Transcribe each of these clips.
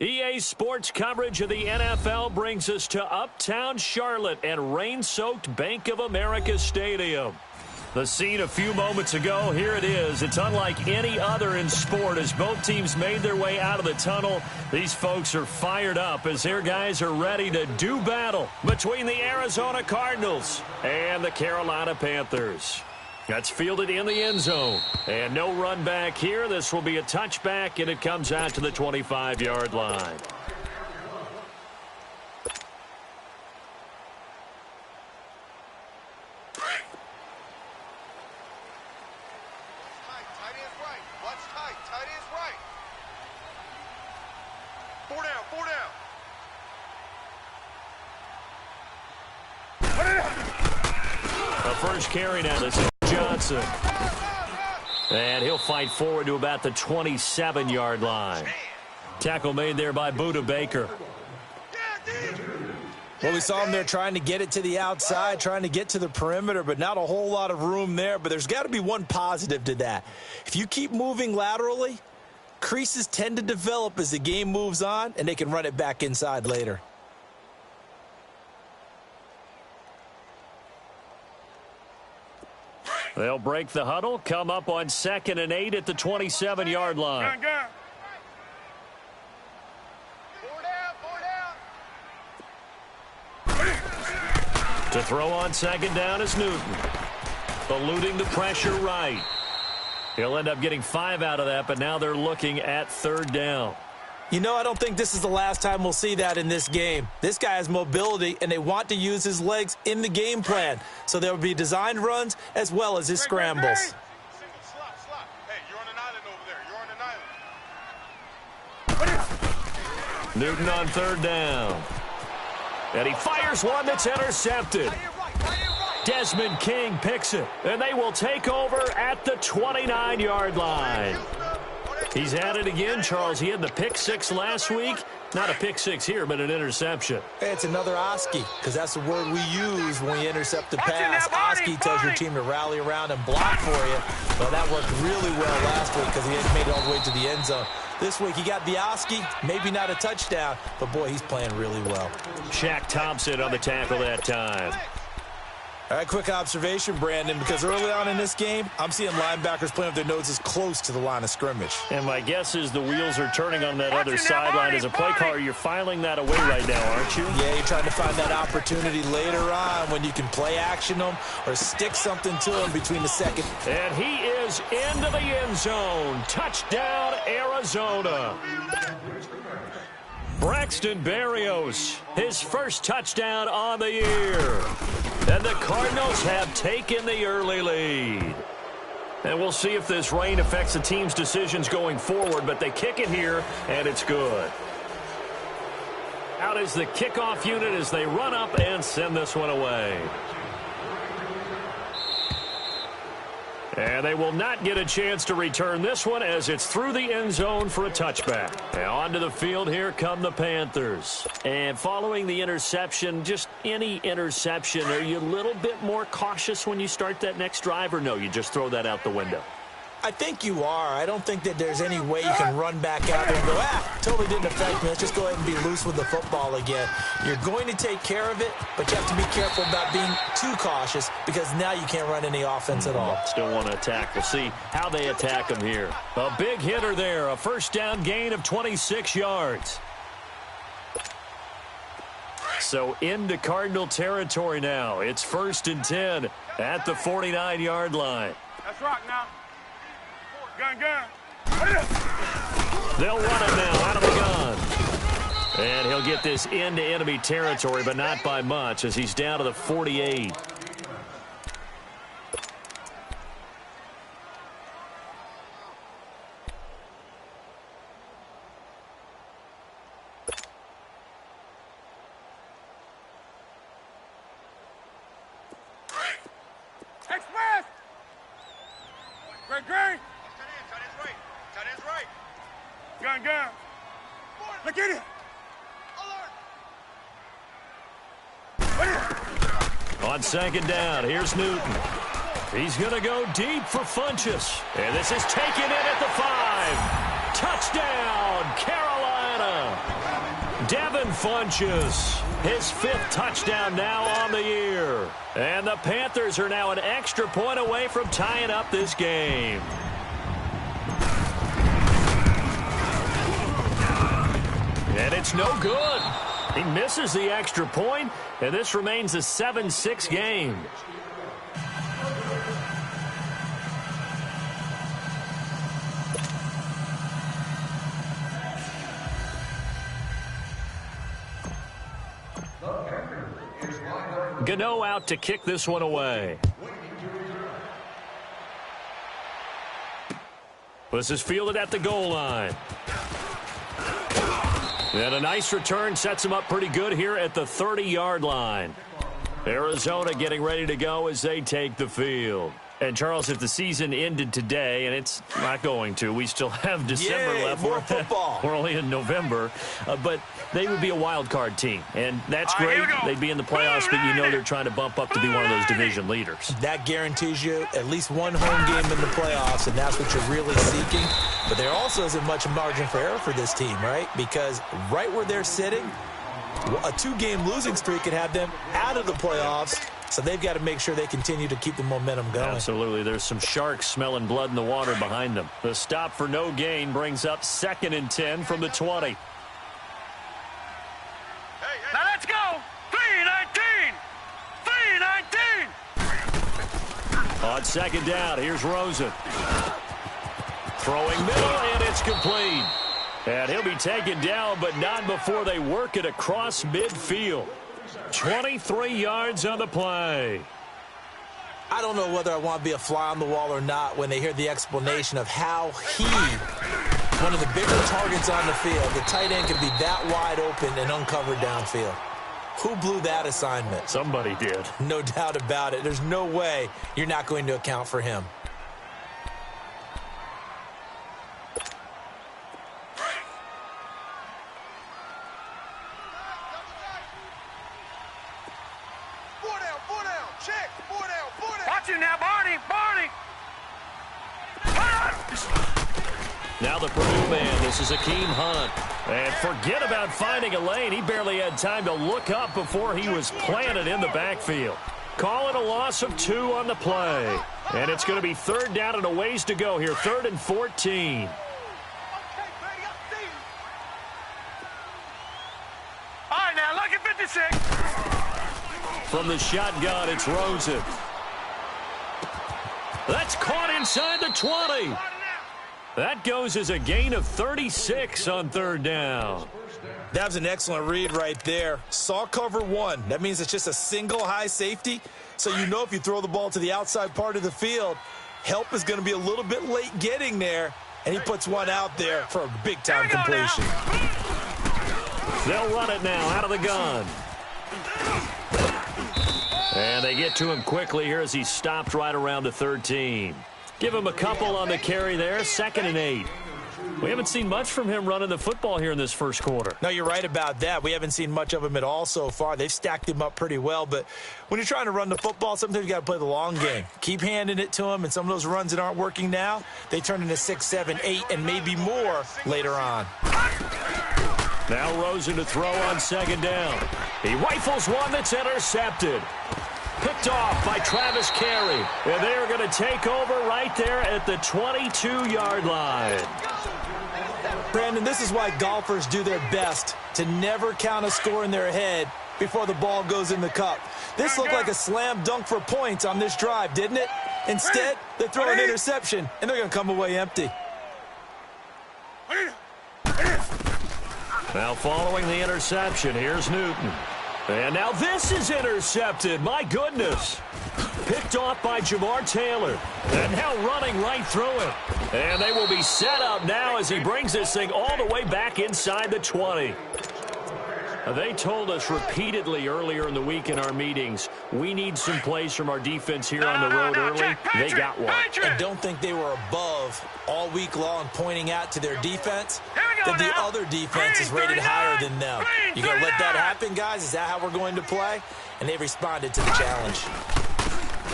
EA Sports coverage of the NFL brings us to Uptown Charlotte and rain-soaked Bank of America Stadium. The scene a few moments ago, here it is. It's unlike any other in sport as both teams made their way out of the tunnel. These folks are fired up as their guys are ready to do battle between the Arizona Cardinals and the Carolina Panthers. That's fielded in the end zone. And no run back here. This will be a touchback, and it comes out to the 25-yard line. First carry now, this is Johnson. And he'll fight forward to about the 27-yard line. Tackle made there by Budda Baker. Well, we saw him there trying to get it to the outside, trying to get to the perimeter, but not a whole lot of room there. But there's got to be one positive to that. If you keep moving laterally, creases tend to develop as the game moves on, and they can run it back inside later. They'll break the huddle, come up on 2nd and 8 at the 27-yard line. To throw on 2nd down is Newton. Eluding the pressure right. He'll end up getting 5 out of that, but now they're looking at 3rd down. You know, I don't think this is the last time we'll see that in this game. This guy has mobility, and they want to use his legs in the game plan. So there will be designed runs as well as his scrambles. Newton on 3rd down. And he fires one that's intercepted. Desmond King picks it, and they will take over at the 29-yard line. He's at it again, Charles. He had the pick 6 last week. Not a pick 6 here, but an interception. It's another Oski, because that's the word we use when we intercept the pass. Oski tells your team to rally around and block for you. Well, that worked really well last week because he hadn't made it all the way to the end zone. This week he got the Oski, maybe not a touchdown, but boy, he's playing really well. Shaq Thompson on the tackle that time. All right, quick observation, Brandon, because early on in this game, I'm seeing linebackers playing with their noses close to the line of scrimmage. And my guess is the wheels are turning on that other sideline. As a play caller, you're filing that away right now, aren't you? Yeah, you're trying to find that opportunity later on when you can play action them or stick something to them between the second. And he is into the end zone. Touchdown, Arizona. Braxton Berrios, his first touchdown on the year. And the Cardinals have taken the early lead. And we'll see if this rain affects the team's decisions going forward, but they kick it here, and it's good. Out is the kickoff unit as they run up and send this one away. And they will not get a chance to return this one as it's through the end zone for a touchback. And onto the field, here come the Panthers. And following the interception, just any interception, are you a little bit more cautious when you start that next drive, or no, you just throw that out the window? I think you are. I don't think that there's any way you can run back out there and go, totally didn't affect me. Let's just go ahead and be loose with the football again. You're going to take care of it, but you have to be careful about being too cautious because now you can't run any offense at all. Still want to attack. We'll see how they attack them here. A big hitter there, a first down gain of 26 yards. So into Cardinal territory now. It's 1st and 10 at the 49-yard line. That's rock now. Gun. They'll run it now out of the gun. And he'll get this into enemy territory, but not by much as he's down to the 48. Express! Great. Gun. Look at it. On 2nd down, here's Newton. He's going to go deep for Funchess. And this is taken in at the 5. Touchdown, Carolina. Devin Funchess, his 5th touchdown now on the year. And the Panthers are now an extra point away from tying up this game. And it's no good. He misses the extra point, and this remains a 7-6 game. Gano out to kick this one away. This is fielded at the goal line. And a nice return sets him up pretty good here at the 30-yard line. Arizona getting ready to go as they take the field. And, Charles, if the season ended today, and it's not going to, we still have December left. More football. We're only in November. But they would be a wild card team, and that's great. They'd be in the playoffs, but you know they're trying to bump up to be one of those division leaders. That guarantees you at least one home game in the playoffs, and that's what you're really seeking. But there also isn't much margin for error for this team, right? Because right where they're sitting, a 2-game losing streak could have them out of the playoffs. So they've got to make sure they continue to keep the momentum going. Absolutely. There's some sharks smelling blood in the water behind them. The stop for no gain brings up 2nd and 10 from the 20. Now let's go. 3-19. 3-19. On 2nd down, here's Rosen. Throwing middle, and it's complete. And he'll be taken down, but not before they work it across midfield. 23 yards on the play. I don't know whether I want to be a fly on the wall or not when they hear the explanation of how one of the bigger targets on the field, the tight end, can be that wide open and uncovered downfield. Who blew that assignment? Somebody did. No doubt about it. There's no way you're not going to account for him. Now, Barney. Now the Purdue man, this is Akeem Hunt. And forget about finding a lane. He barely had time to look up before he was planted in the backfield. Call it a loss of 2 on the play. And it's going to be 3rd down and a ways to go here. 3rd and 14. All right, now, look at 56. From the shotgun, it's Rosen. That's caught inside the 20. That goes as a gain of 36 on 3rd down. That was an excellent read right there. Saw cover 1. That means it's just a single high safety. So you know if you throw the ball to the outside part of the field, help is going to be a little bit late getting there. And he puts one out there for a big-time completion. They'll run it now out of the gun. And they get to him quickly here as he stopped right around the 13. Give him a couple on the carry there. 2nd and 8. We haven't seen much from him running the football here in this first quarter. No, you're right about that. We haven't seen much of him at all so far. They've stacked him up pretty well. But when you're trying to run the football, sometimes you got to play the long game. Keep handing it to him, and some of those runs that aren't working now, they turn into 6, 7, 8, and maybe more later on. Now Rosen to throw on 2nd down. He rifles one that's intercepted. Picked off by Travis Carey. And they're going to take over right there at the 22-yard line. Brandon, this is why golfers do their best to never count a score in their head before the ball goes in the cup. This looked like a slam dunk for points on this drive, didn't it? Instead, they throw an interception, and they're going to come away empty. Now following the interception, here's Newton. And now this is intercepted. My goodness. Picked off by Jamar Taylor. And now running right through it. And they will be set up now as he brings this thing all the way back inside the 20. They told us repeatedly earlier in the week in our meetings, we need some plays from our defense here on the road early. They got one. I don't think they were above all week long pointing out to their defense that the other defense is rated higher than them. You going to let that happen, guys? Is that how we're going to play? And they responded to the challenge.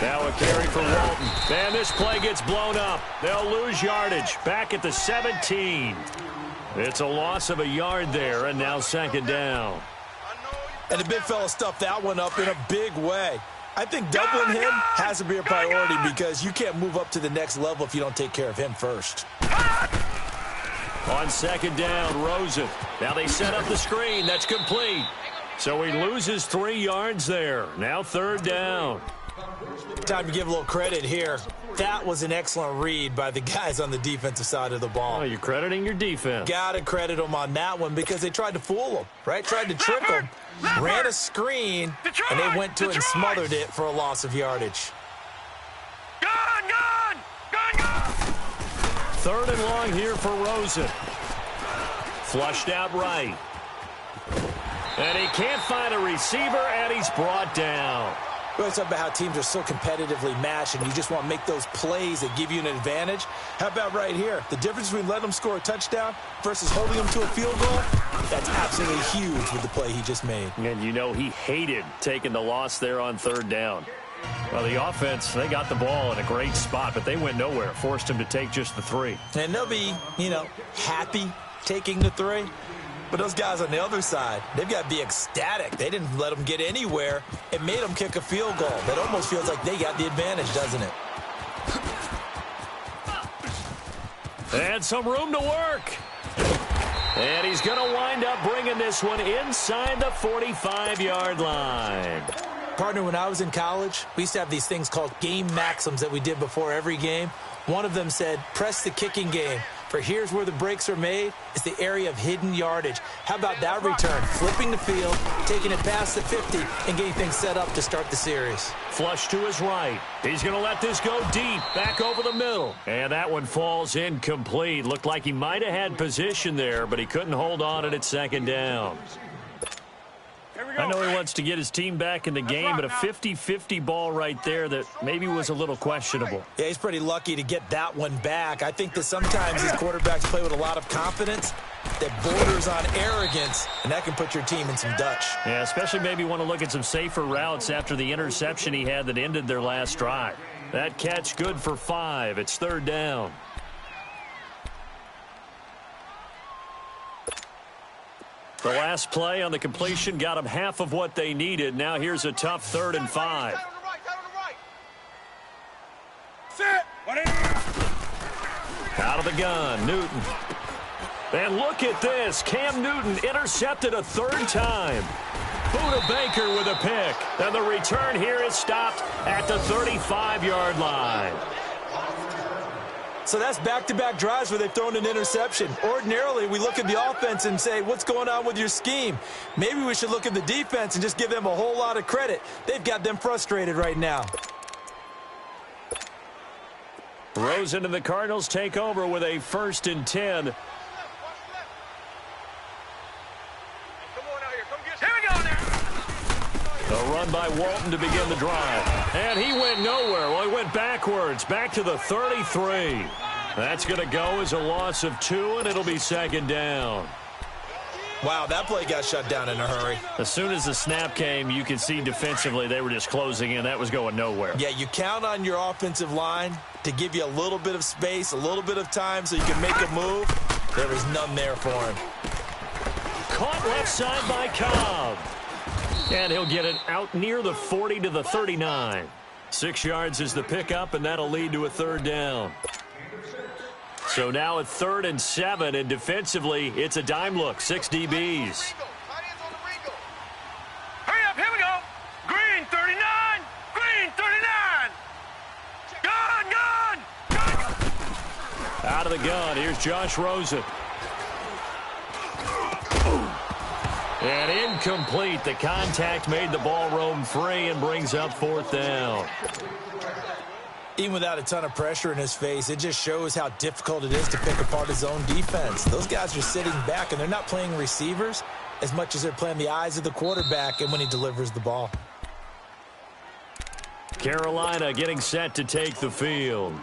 Now a carry for Walton. And this play gets blown up. They'll lose yardage back at the 17. It's a loss of a yard there, and now second down. And the big fella stuffed that one up in a big way. I think doubling him has to be a priority because you can't move up to the next level if you don't take care of him first. On second down, Rosen. Now they set up the screen. That's complete. So he loses 3 yards there. Now third down. Time to give a little credit here. That was an excellent read by the guys on the defensive side of the ball. Oh, you're crediting your defense. Got to credit them on that one because they tried to fool him, right? Tried to trick him. Ran a screen, and they went to it and smothered it for a loss of yardage. Gone! Third and long here for Rosen. Flushed out right. And he can't find a receiver, and he's brought down. We always talk about how teams are so competitively matched, and you just want to make those plays that give you an advantage. How about right here? The difference between letting them score a touchdown versus holding them to a field goal, that's absolutely huge with the play he just made. And you know he hated taking the loss there on third down. Well, the offense, they got the ball in a great spot, but they went nowhere. Forced him to take just the 3. And they'll be, happy taking the 3. But those guys on the other side, they've got to be ecstatic. They didn't let them get anywhere. It made them kick a field goal. That almost feels like they got the advantage, doesn't it? And some room to work. And he's going to wind up bringing this one inside the 45-yard line. Partner, when I was in college, we used to have these things called game maxims that we did before every game. One of them said, press the kicking game. For here's where the breaks are made. It's the area of hidden yardage. How about that return? Flipping the field, taking it past the 50, and getting things set up to start the series. Flush to his right. He's going to let this go deep, back over the middle. And that one falls incomplete. Looked like he might have had position there, but he couldn't hold on at second down. I know he wants to get his team back in the game, but a 50-50 ball right there that maybe was a little questionable. Yeah, he's pretty lucky to get that one back. I think that sometimes these quarterbacks play with a lot of confidence that borders on arrogance, and that can put your team in some Dutch. Yeah, especially maybe want to look at some safer routes after the interception he had that ended their last drive. That catch good for 5. It's third down. The last play on the completion got them half of what they needed. Now here's a tough 3rd and 5. Out of the gun, Newton. And look at this. Cam Newton intercepted a 3rd time. Buda Baker with a pick. And the return here is stopped at the 35-yard line. So that's back-to-back drives where they've thrown an interception. Ordinarily, we look at the offense and say, what's going on with your scheme? Maybe we should look at the defense and just give them a whole lot of credit. They've got them frustrated right now. Rosen and the Cardinals take over with a 1st and 10. Here we go now. A run by Walton to begin the drive. And he went nowhere. Well, he went backwards, back to the 33. That's going to go as a loss of 2, and it'll be second down. Wow, that play got shut down in a hurry. As soon as the snap came, you could see defensively they were just closing in. That was going nowhere. Yeah, you count on your offensive line to give you a little bit of space, a little bit of time so you can make a move. There was none there for him. Caught left side by Cobb. And he'll get it out near the 40 to the 39. 6 yards is the pickup, and that'll lead to a 3rd down. So now at 3rd and 7, and defensively, it's a dime look. 6 DBs. Hurry up, here we go. Green 39. Green 39. Gone. Out of the gun, here's Josh Rosen. And incomplete. The contact made the ball roam free and brings up 4th down. Even without a ton of pressure in his face, it just shows how difficult it is to pick apart his own defense. Those guys are sitting back, and they're not playing receivers as much as they're playing the eyes of the quarterback and when he delivers the ball. Carolina getting set to take the field.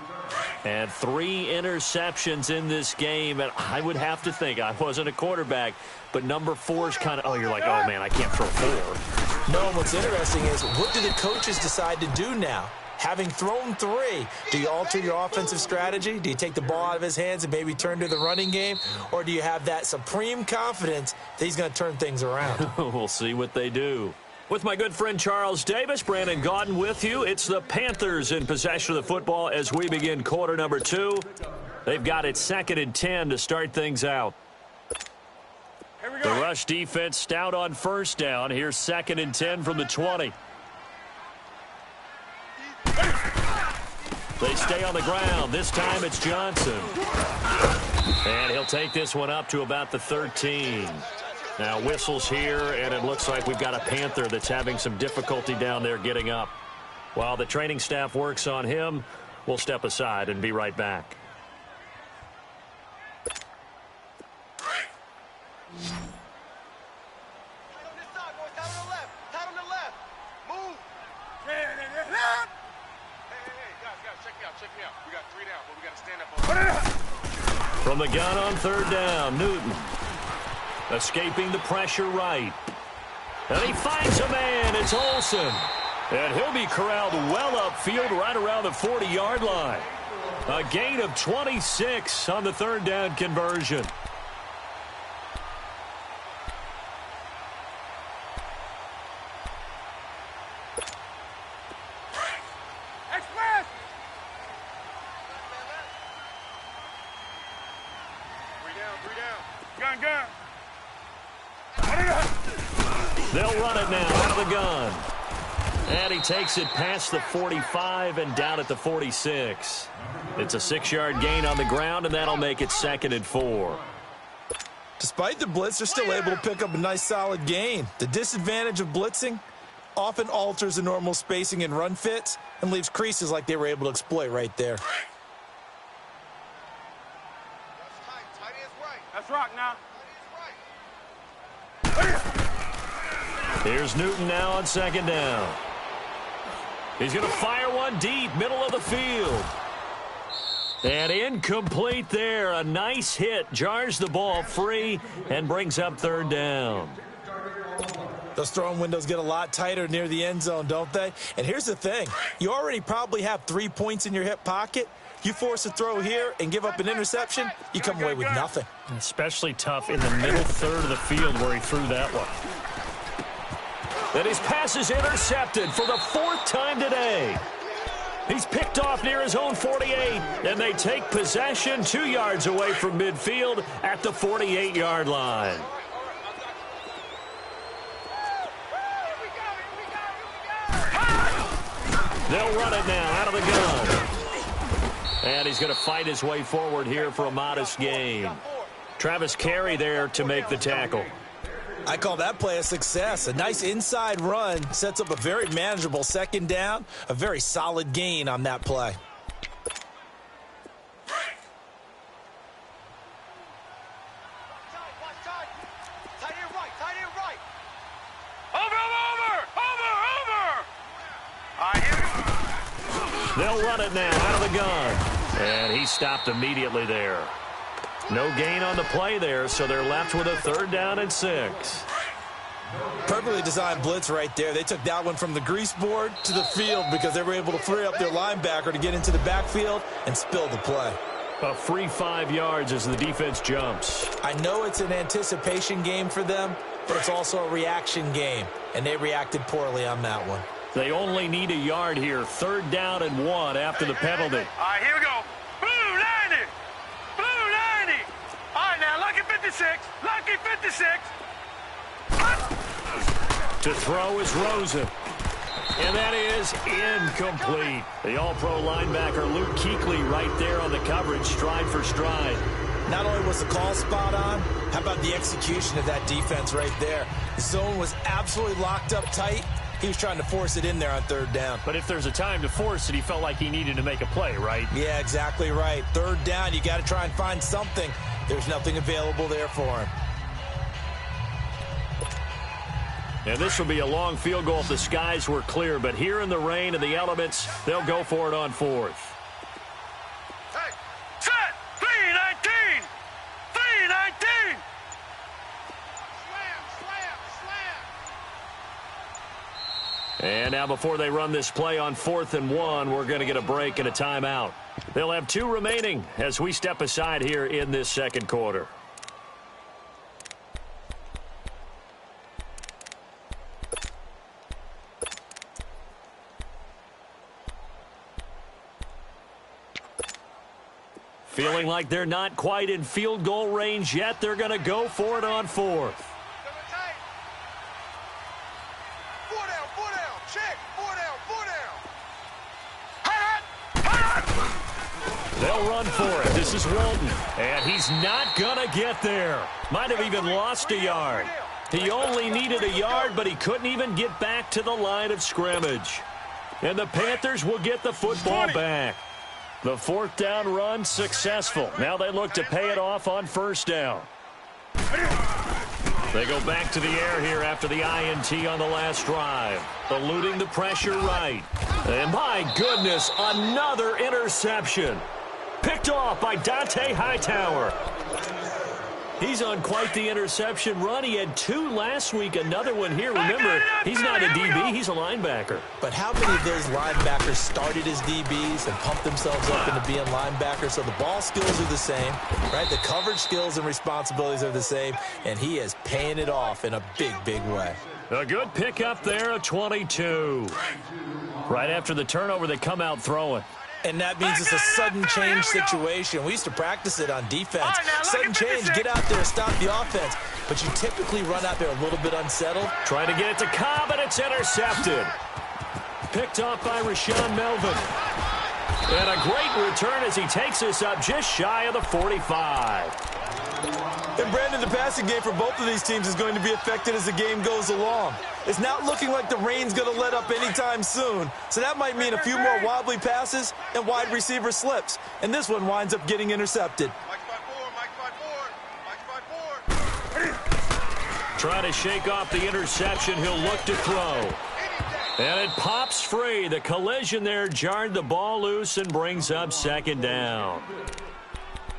And 3 interceptions in this game, and I would have to think, I wasn't a quarterback, but number 4 is kind of, oh, you're like, oh, man, I can't throw 4. No, what's interesting is, what do the coaches decide to do now? Having thrown 3, do you alter your offensive strategy? Do you take the ball out of his hands and maybe turn to the running game? Or do you have that supreme confidence that he's going to turn things around? We'll see what they do. With my good friend Charles Davis, Brandon Gaudin with you. It's the Panthers in possession of the football as we begin quarter number 2. They've got it 2nd and 10 to start things out. The rush defense stout on first down. Here's 2nd and 10 from the 20. They stay on the ground. This time it's Johnson. And he'll take this one up to about the 13. Now whistles here, and it looks like we've got a Panther that's having some difficulty down there getting up. While the training staff works on him, we'll step aside and be right back. From the gun on 3rd down, Newton. Escaping the pressure right. And he finds a man. It's Olsen. And he'll be corralled well upfield right around the 40-yard line. A gain of 26 on the 3rd down conversion. They'll run it now out of the gun. And he takes it past the 45 and down at the 46. It's a 6-yard gain on the ground, and that'll make it 2nd and 4. Despite the blitz, they're still able to pick up a nice solid gain. The disadvantage of blitzing often alters the normal spacing and run fits and leaves creases like they were able to exploit right there. That's rock now. Here's Newton now on 2nd down. He's going to fire one deep, middle of the field. And incomplete there. A nice hit. Jars the ball free and brings up 3rd down. Those throwing windows get a lot tighter near the end zone, don't they? And here's the thing. You already probably have 3 points in your hip pocket. You force a throw here and give up an interception, you come away with nothing. Especially tough in the middle 3rd of the field where he threw that one. And his pass is intercepted for the 4th time today. He's picked off near his own 48, and they take possession 2 yards away from midfield at the 48-yard line. They'll run it now out of the gun. And he's going to fight his way forward here for a modest gain. Travis Carey there to make the tackle. I call that play a success. A nice inside run sets up a very manageable 2nd down. A very solid gain on that play. They'll run it now out of the gun. And he stopped immediately there. No gain on the play there, so they're left with a 3rd down and 6. Perfectly designed blitz right there. They took that one from the grease board to the field because they were able to free up their linebacker to get into the backfield and spill the play. A free 5 yards as the defense jumps. I know it's an anticipation game for them, but it's also a reaction game, and they reacted poorly on that one. They only need a yard here. 3rd down and 1 after the penalty. All right, here we go. Blue 90. Blue 90. All right, now, lucky 56. Lucky 56. To throw is Rosen. And that is incomplete. The all-pro linebacker Luke Kuechly right there on the coverage, stride for stride. Not only was the call spot on, how about the execution of that defense right there? The zone was absolutely locked up tight. He was trying to force it in there on 3rd down. But if there's a time to force it, he felt like he needed to make a play, right? Yeah, exactly right. 3rd down, you got to try and find something. There's nothing available there for him. And this will be a long field goal if the skies were clear. But here in the rain and the elements, they'll go for it on 4th. Hey, set, 319. 319. Slam, slam, slam. And now before they run this play on 4th and 1, we're going to get a break and a timeout. They'll have 2 remaining as we step aside here in this second quarter. Feeling like they're not quite in field goal range yet, they're going to go for it on 4th. They'll run for it. This is Walton, and he's not going to get there. Might have even lost a yard. He only needed a yard, but he couldn't even get back to the line of scrimmage. And the Panthers will get the football back. The 4th down run successful. Now they look to pay it off on 1st down. They go back to the air here after the INT on the last drive. Eluding the pressure right. And my goodness, another interception. Picked off by Dante Hightower. He's on quite the interception run. He had 2 last week, another one here. Remember, he's not a DB, he's a linebacker. But how many of those linebackers started as DBs and pumped themselves up into being linebackers? So the ball skills are the same, right? The coverage skills and responsibilities are the same, and he is paying it off in a big, big way. A good pickup there, a 22. Right after the turnover, they come out throwing. And that means it's a sudden change situation. We used to practice it on defense. Sudden change, get out there, stop the offense. But you typically run out there a little bit unsettled. Trying to get it to Cobb, and it's intercepted. Picked off by Rashawn Melvin. And a great return as he takes us up just shy of the 45. And Brandon, the passing game for both of these teams is going to be affected as the game goes along. It's not looking like the rain's going to let up anytime soon. So that might mean a few more wobbly passes and wide receiver slips. And this one winds up getting intercepted. Trying to shake off the interception. He'll look to throw. And it pops free. The collision there jarred the ball loose and brings up 2nd down.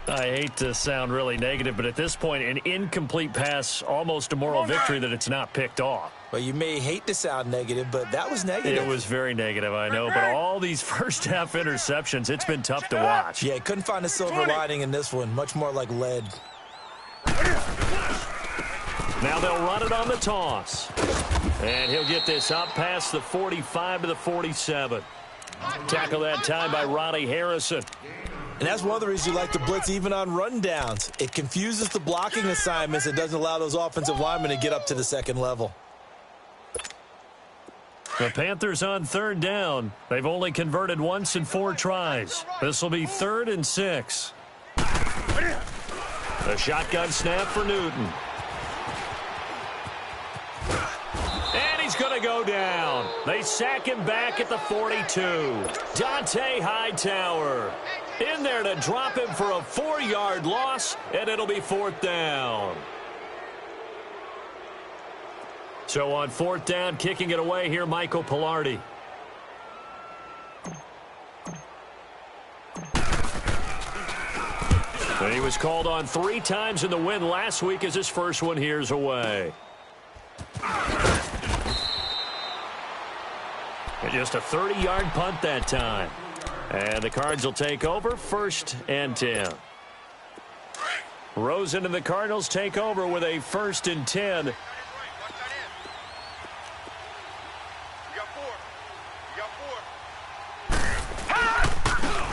I hate to sound really negative, but at this point, an incomplete pass, almost a moral victory that it's not picked off. Well, you may hate to sound negative, but that was negative. It was very negative, I know, but all these first-half interceptions, it's been tough to watch. Yeah, couldn't find a silver lining in this one, much more like lead. Now they'll run it on the toss. And he'll get this up past the 45 to the 47. Tackle that time by Ronnie Harrison. And that's one of the reasons you like to blitz even on rundowns. It confuses the blocking assignments. It doesn't allow those offensive linemen to get up to the 2nd level. The Panthers on 3rd down. They've only converted once in 4 tries. This will be 3rd and 6. A shotgun snap for Newton. And he's going to go down. They sack him back at the 42. Dante Hightower in there to drop him for a 4-yard loss, and it'll be 4th down. So on 4th down, kicking it away here, Michael Pilardi. And he was called on 3 times in the win last week as his first one here's away. And just a 30-yard punt that time. And the Cards will take over 1st and 10. Rosen and the Cardinals take over with a 1st and 10.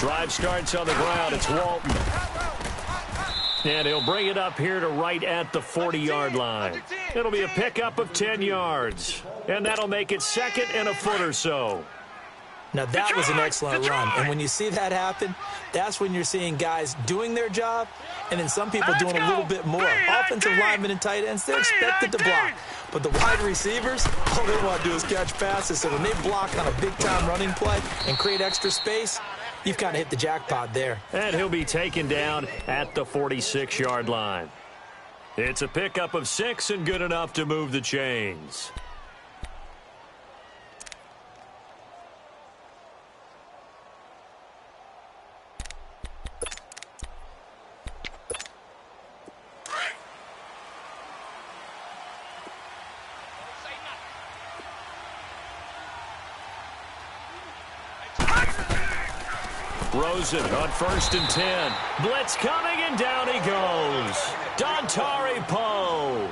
Drive starts on the ground. It's Walton. And he'll bring it up here to right at the 40-yard line. It'll be a pickup of 10 yards. And that'll make it 2nd and a foot or so. Now, that was an excellent run. And when you see that happen, that's when you're seeing guys doing their job and then some people doing a little bit more. Offensive linemen and tight ends, they're expected to block. But the wide receivers, all they want to do is catch passes. So when they block on a big-time running play and create extra space, you've kind of hit the jackpot there. And he'll be taken down at the 46-yard line. It's a pickup of 6 and good enough to move the chains. Rosen on 1st and 10. Blitz coming, and down he goes. Dontari Poe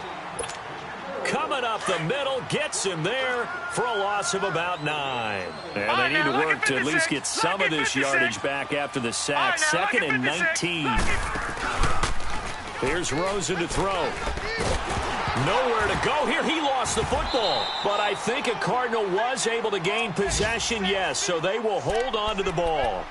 coming up the middle, gets him there for a loss of about 9. And they need to work to at least get some of this yardage back after the sack. 2nd and 19. Here's Rosen to throw. Nowhere to go here. He lost the football. But I think a Cardinal was able to gain possession, yes. So they will hold on to the ball.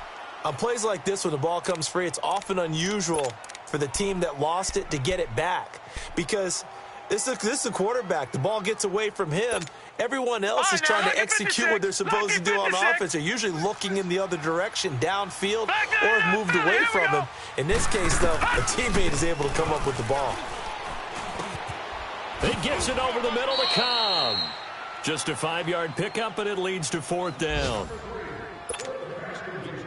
On plays like this, when the ball comes free, it's often unusual for the team that lost it to get it back. Because this is a quarterback. The ball gets away from him. Everyone else is trying to execute what they're supposed to do on offense. They're usually looking in the other direction, downfield, or have moved away from him. In this case, though, a teammate is able to come up with the ball. He gets it over the middle to Cobb. Just a 5-yard pickup, and it leads to 4th down.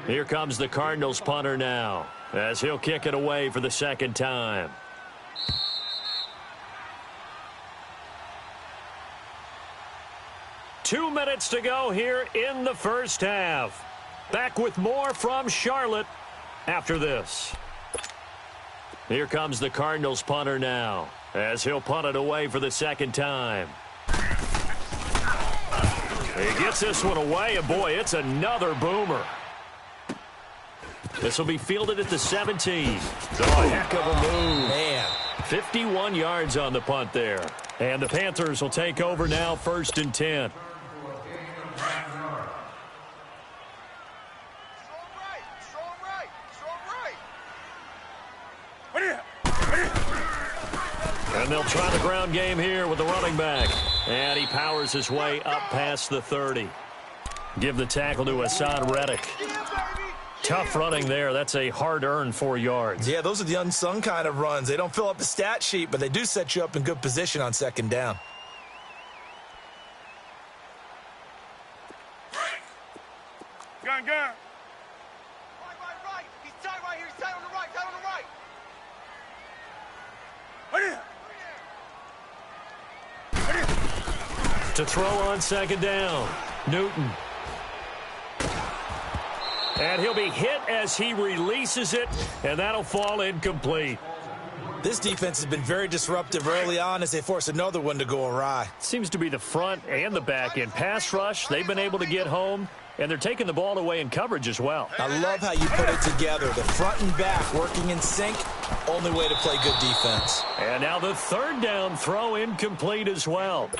Here comes the Cardinals punter now, as he'll kick it away for the 2nd time. Two minutes to go here in the first half. Back with more from Charlotte after this. Here comes the Cardinals punter now, as he'll punt it away for the 2nd time. He gets this one away, and boy, it's another boomer. This will be fielded at the 17. Oh, heck of a move. Man. 51 yards on the punt there. And the Panthers will take over now, 1st and 10. And they'll try the ground game here with the running back. And he powers his way up past the 30. Give the tackle to Hassan Reddick. Tough running there. That's a hard-earned 4 yards. Yeah, those are the unsung kind of runs. They don't fill up the stat sheet, but they do set you up in good position on 2nd down. Gun. Right. He's tight right here. He's tight on the right. Tight on the right. To throw on 2nd down. Newton. And he'll be hit as he releases it, and that'll fall incomplete. This defense has been very disruptive early on as they force another one to go awry. Seems to be the front and the back end. Pass rush, they've been able to get home, and they're taking the ball away in coverage as well. I love how you put it together. The front and back working in sync, only way to play good defense. And now the 3rd down throw incomplete as well.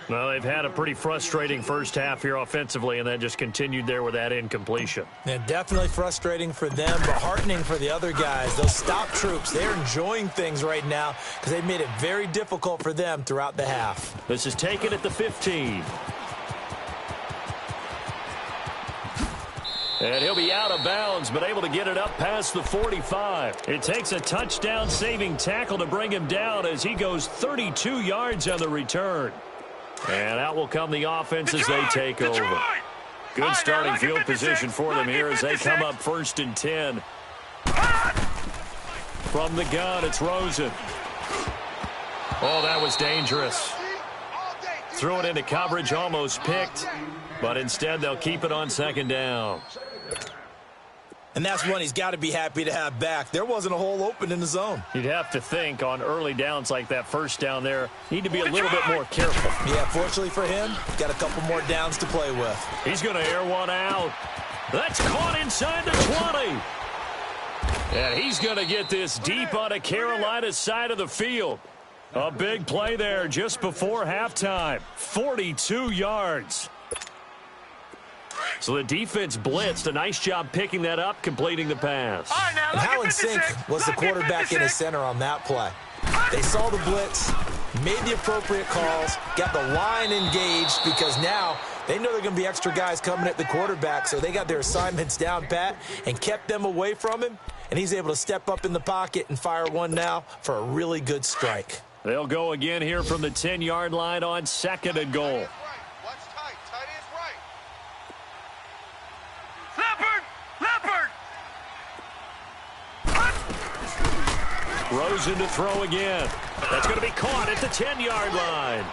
Well, they've had a pretty frustrating first half here offensively, and that just continued there with that incompletion. Yeah, definitely frustrating for them, but heartening for the other guys. Those stop troops, they're enjoying things right now because they've made it very difficult for them throughout the half. This is taken at the 15. And he'll be out of bounds, but able to get it up past the 45. It takes a touchdown-saving tackle to bring him down as he goes 32 yards on the return. And out will come the offense as they take over. Good starting field position for them here as they come up 1st and 10. From the gun, it's Rosen. Oh, that was dangerous. Threw it into coverage, almost picked. But instead, they'll keep it on 2nd down. And that's one he's got to be happy to have back. There wasn't a hole open in the zone. You'd have to think on early downs like that 1st down there, need to be a little bit more careful. Yeah, fortunately for him, got a couple more downs to play with. He's going to air one out. That's caught inside the 20. And he's going to get this deep on a Carolina side of the field. A big play there just before halftime. 42 yards. So the defense blitzed. A nice job picking that up, completing the pass. Right, now, and how in sync was the quarterback in his center on that play? They saw the blitz, made the appropriate calls, got the line engaged because now they know they're going to be extra guys coming at the quarterback, so they got their assignments down pat and kept them away from him, and he's able to step up in the pocket and fire one now for a really good strike. They'll go again here from the 10-yard line on 2nd and goal. Rosen to throw again. That's going to be caught at the 10-yard line.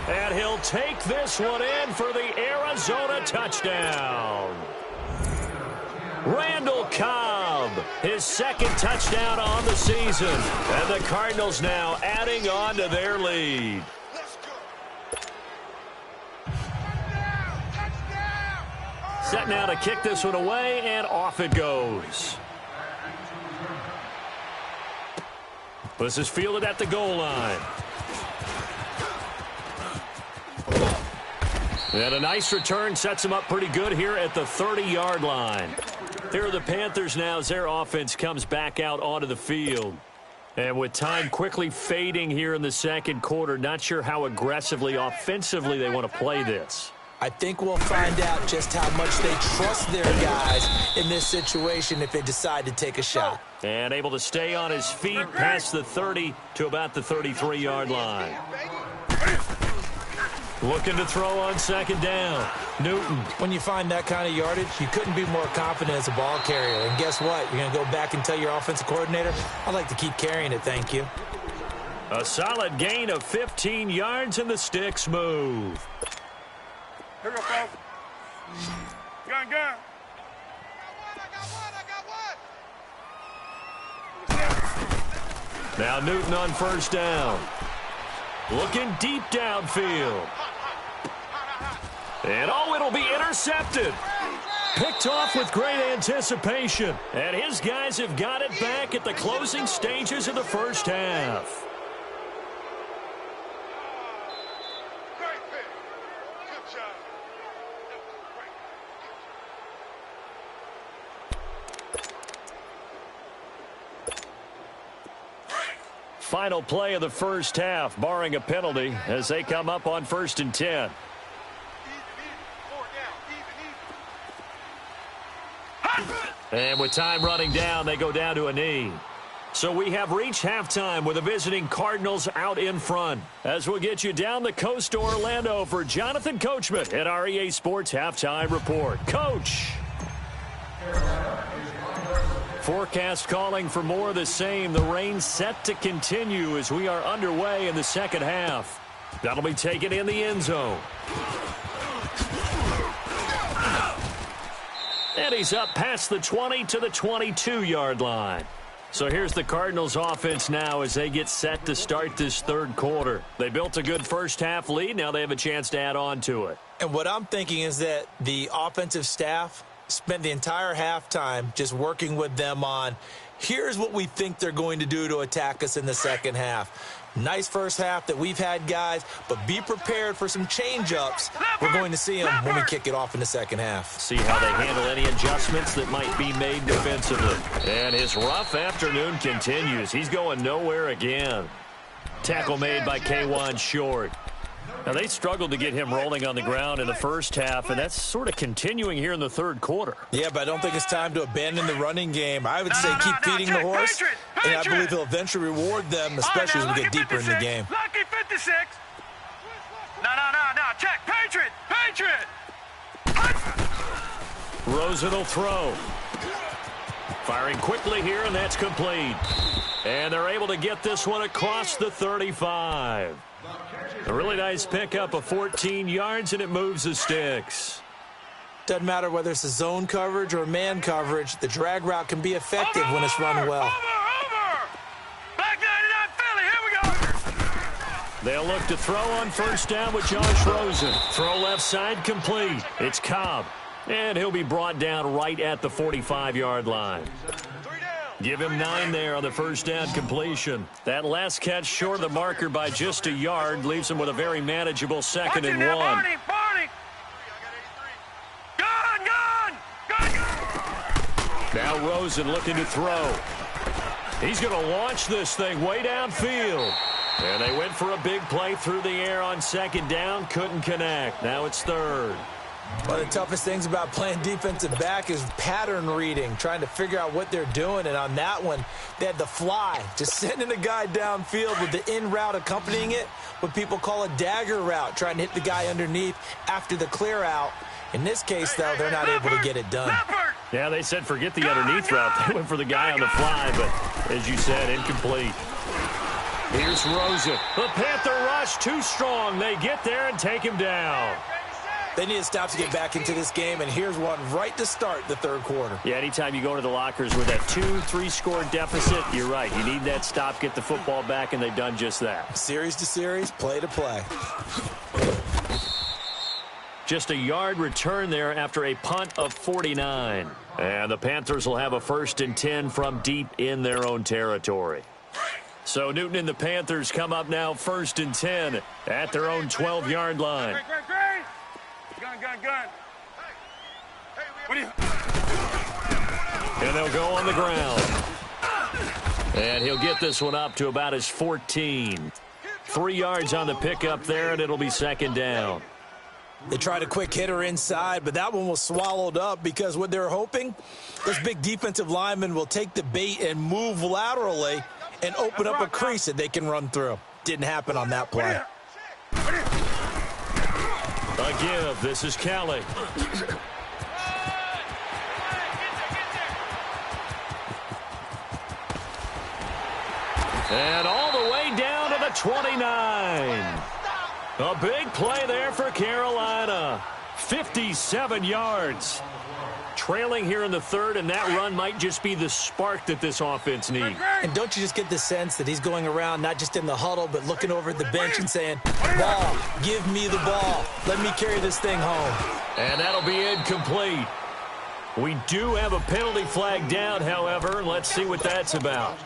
And he'll take this one in for the Arizona touchdown. Randall Cobb, his second touchdown on the season. And the Cardinals now adding on to their lead. Set now to kick this one away, and off it goes. This is fielded at the goal line. And a nice return sets them up pretty good here at the 30-yard line. Here are the Panthers now as their offense comes back out onto the field. And with time quickly fading here in the second quarter, not sure how aggressively, offensively they want to play this. I think we'll find out just how much they trust their guys in this situation if they decide to take a shot. And able to stay on his feet past the 30 to about the 33-yard line. Looking to throw on second down. Newton. When you find that kind of yardage, you couldn't be more confident as a ball carrier. And guess what? You're going to go back and tell your offensive coordinator, I'd like to keep carrying it, thank you. A solid gain of 15 yards, and the sticks move. Here we go, folks. Gun. I got one. Now Newton on first down. Looking deep downfield. And it'll be intercepted. Picked off with great anticipation. And his guys have got it back at the closing stages of the first half. Great pick. Good job. Final play of the first half, barring a penalty, as they come up on 1st and 10. And with time running down, they go down to a knee. So we have reached halftime with the visiting Cardinals out in front. As we'll get you down the coast to Orlando for Jonathan Coachman at our EA Sports Halftime Report. Coach! Forecast calling for more of the same. The rain set to continue as we are underway in the second half. That'll be taken in the end zone. And he's up past the 20 to the 22-yard line. So here's the Cardinals offense now as they get set to start this third quarter. They built a good first half lead. Now they have a chance to add on to it. And what I'm thinking is that the offensive staff spent the entire halftime just working with them on, here's what we think they're going to do to attack us in the second half. Nice first half that we've had, guys, but be prepared for some change-ups. We're going to see them when we kick it off in the second half. See how they handle any adjustments that might be made defensively. And his rough afternoon continues. He's going nowhere again. Tackle made by K'Wan Short. Now, they struggled to get him rolling on the ground in the first half, and that's sort of continuing here in the third quarter. Yeah, but I don't think it's time to abandon the running game. I would say keep feeding the horse, and I believe he'll eventually reward them, especially as we get deeper in the game. Lucky 56. No. Check. Patriot. Rosen will throw. Firing quickly here, and that's complete. And they're able to get this one across the 35. A really nice pickup of 14 yards, and it moves the sticks. Doesn't matter whether it's a zone coverage or man coverage, the drag route can be effective when it's run well. Over! Black 99 Philly, here we go! They'll look to throw on first down with Josh Rosen. Throw left side complete. It's Cobb, and he'll be brought down right at the 45-yard line. Give him 9 there on the first down completion. That last catch short of the marker by just a yard leaves him with a very manageable 2nd and 1. Barney! Gun! Now Rosen looking to throw. He's going to launch this thing way downfield. And they went for a big play through the air on 2nd down. Couldn't connect. Now it's 3rd. One of the toughest things about playing defensive back is pattern reading, trying to figure out what they're doing. And on that one, they had the fly, just sending a guy downfield with the in route accompanying it, what people call a dagger route, trying to hit the guy underneath after the clear out. In this case, though, they're not able to get it done. Yeah, they said forget the underneath route. They went for the guy on the fly, but as you said, incomplete. Here's Rosen. The Panther rush too strong. They get there and take him down. They need to stop to get back into this game, and here's one right to start the third quarter. Yeah, anytime you go to the lockers with that 2-3 score deficit, you're right. You need that stop, get the football back, and they've done just that. Series to series, play to play. Just a yard return there after a punt of 49. And the Panthers will have a 1st and 10 from deep in their own territory. So Newton and the Panthers come up now 1st and 10 at their own 12-yard line. Gun. What do you... And they'll go on the ground. And he'll get this one up to about his 14. 3 yards on the pickup there, and it'll be 2nd down. They tried a quick hitter inside, but that one was swallowed up because what they're hoping, this big defensive lineman will take the bait and move laterally and open up a crease that they can run through. Didn't happen on that play. A give. This is Kelly. And all the way down to the 29. A big play there for Carolina. 57 yards. Trailing here in the 3rd, and that run might just be the spark that this offense needs. And don't you just get the sense that he's going around not just in the huddle, but looking over at the bench and saying, ball, give me the ball. Let me carry this thing home. And that'll be incomplete. We do have a penalty flag down, however, and let's see what that's about.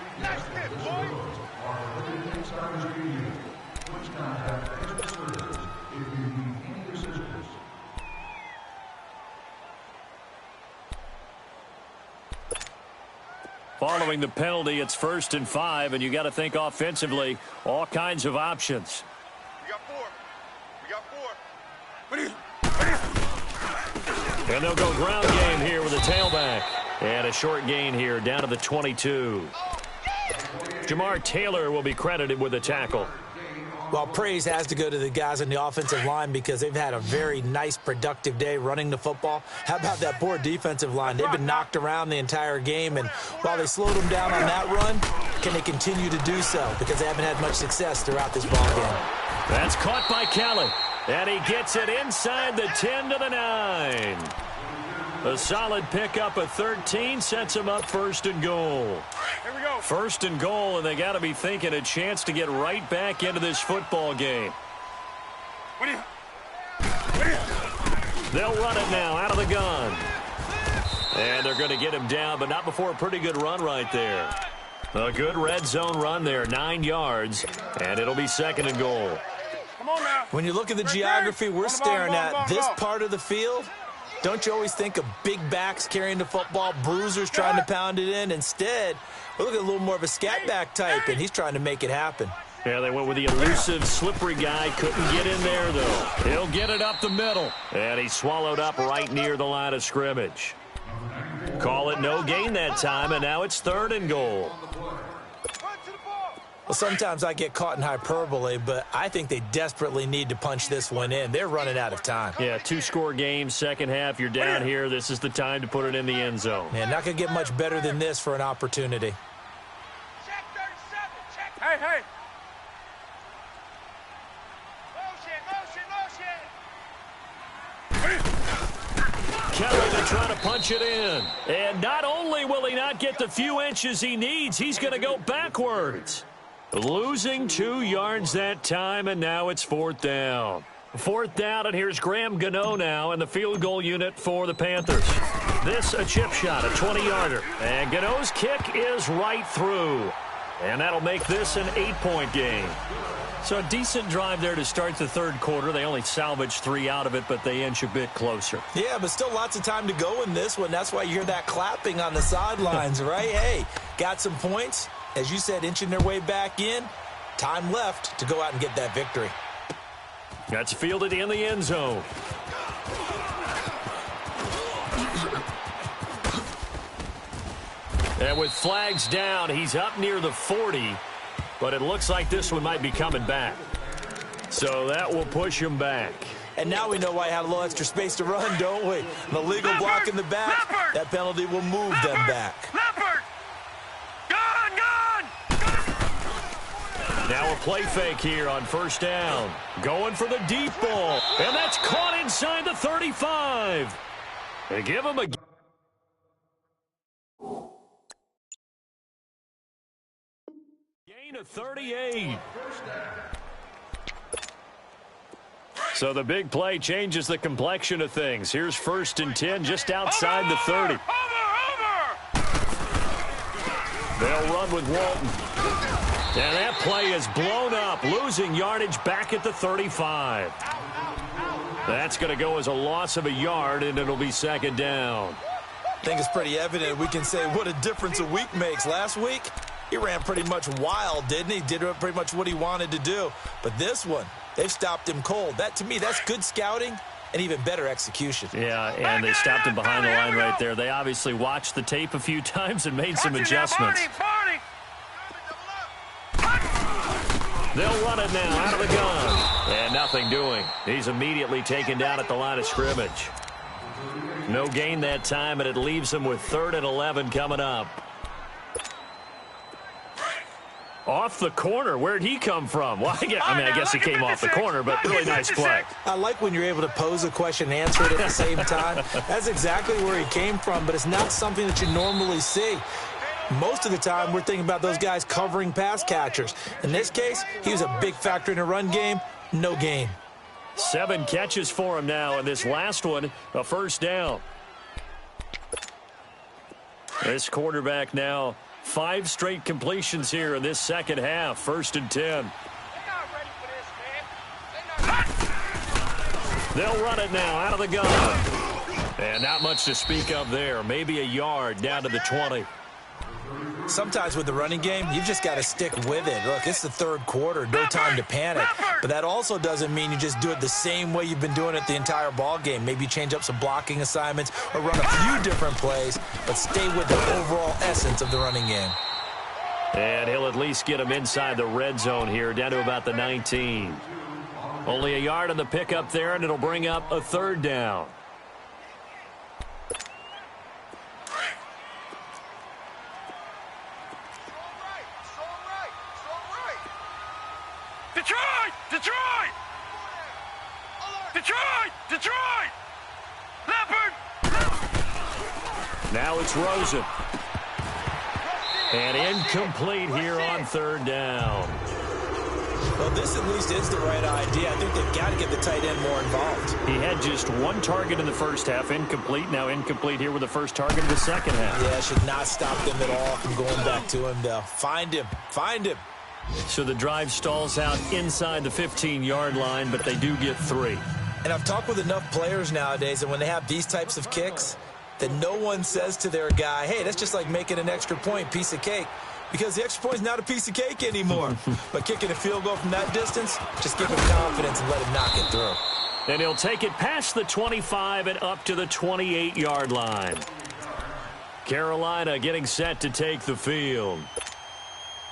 Following the penalty, it's 1st and 5, and you got to think offensively, all kinds of options. We got 4. And they'll go ground game here with a tailback. And a short gain here down to the 22. Jamar Taylor will be credited with a tackle. Well, praise has to go to the guys on the offensive line because they've had a very nice, productive day running the football. How about that poor defensive line? They've been knocked around the entire game, and while they slowed them down on that run, can they continue to do so? Because they haven't had much success throughout this ball game. That's caught by Kelly, and he gets it inside the 10 to the 9. A solid pickup of 13 sets him up 1st and goal. Here we go. 1st and goal, and they got to be thinking a chance to get right back into this football game. What do you... They'll run it now out of the gun. And they're going to get him down, but not before a pretty good run right there. A good red zone run there, 9 yards, and it'll be 2nd and goal. Come on now. When you look at the geography we're staring at, this part of the field, don't you always think of big backs carrying the football, bruisers trying to pound it in? Instead, we look at a little more of a scat back type, and he's trying to make it happen. Yeah, they went with the elusive, slippery guy. Couldn't get in there, though. He'll get it up the middle. And he swallowed up right near the line of scrimmage. Call it no gain that time, and now it's 3rd and goal. Well, sometimes I get caught in hyperbole, but I think they desperately need to punch this one in. They're running out of time. Yeah, 2-score game, second half. You're down here. This is the time to put it in the end zone. Man, not going to get much better than this for an opportunity. Check 37. Check. Hey. Motion. Kelly to try to punch it in. And not only will he not get the few inches he needs, he's going to go backwards. Losing 2 yards that time, and now it's 4th down. 4th down, and here's Graham Gano now in the field goal unit for the Panthers. This a chip shot, a 20-yarder. And Gano's kick is right through. And that'll make this an 8-point game. So a decent drive there to start the 3rd quarter. They only salvaged 3 out of it, but they inch a bit closer. Yeah, but still lots of time to go in this one. That's why you hear that clapping on the sidelines, right? Hey, got some points. As you said, inching their way back in. Time left to go out and get that victory. That's fielded in the end zone. And with flags down, he's up near the 40. But it looks like this one might be coming back. So that will push him back. And now we know why I had a little extra space to run, don't we? The legal block in the back, that penalty will move them back. Leopard! Gone! Now a play fake here on first down. Going for the deep ball. And that's caught inside the 35. They give him a... gain of 38. So the big play changes the complexion of things. Here's first and 10 just outside the 30. They'll run with Walton. And that play is blown up, losing yardage back at the 35. That's going to go as a loss of a yard, and it'll be second down. I think it's pretty evident. We can say what a difference a week makes. Last week, he ran pretty much wild, didn't he? Did pretty much what he wanted to do. But this one, they've stopped him cold. That, to me, that's good scouting and even better execution. Yeah, and they stopped him behind the line right there. They obviously watched the tape a few times and made some adjustments. They'll run it now out of the gun. And nothing doing. He's immediately taken down at the line of scrimmage. No gain that time, and it leaves them with 3rd and 11 coming up. Off the corner. Where'd he come from? Well, I guess he came off the corner, but really nice play. I like when you're able to pose a question and answer it at the same time. That's exactly where he came from, but it's not something that you normally see. Most of the time, we're thinking about those guys covering pass catchers. In this case, he was a big factor in the run game. No gain. 7 catches for him now, and this last one, a first down. This quarterback now, 5 straight completions here in this second half. 1st and 10. They'll run it now out of the gun. And not much to speak of there. Maybe a yard down to the 20. Sometimes with the running game, you've just got to stick with it. Look, it's the 3rd quarter, no time to panic. But that also doesn't mean you just do it the same way you've been doing it the entire ball game. Maybe you change up some blocking assignments or run a few different plays, but stay with the overall essence of the running game. And he'll at least get him inside the red zone here, down to about the 19. Only a yard on the pickup there, and it'll bring up a 3rd down. Detroit! Detroit! Detroit! Detroit! Leopard! Now it's Rosen. And incomplete here on 3rd down. Well, this at least is the right idea. I think they've got to get the tight end more involved. He had just 1 target in the first half, incomplete. Now incomplete here with the first target of the second half. Yeah, should not stop them at all from going back to him, though. Find him. Find him. So the drive stalls out inside the 15-yard line, but they do get 3. And I've talked with enough players nowadays, and when they have these types of kicks, that no one says to their guy, hey, that's just like making an extra point, piece of cake. Because the extra point is not a piece of cake anymore. But kicking a field goal from that distance, just give him confidence and let him knock it through. And he'll take it past the 25 and up to the 28-yard line. Carolina getting set to take the field.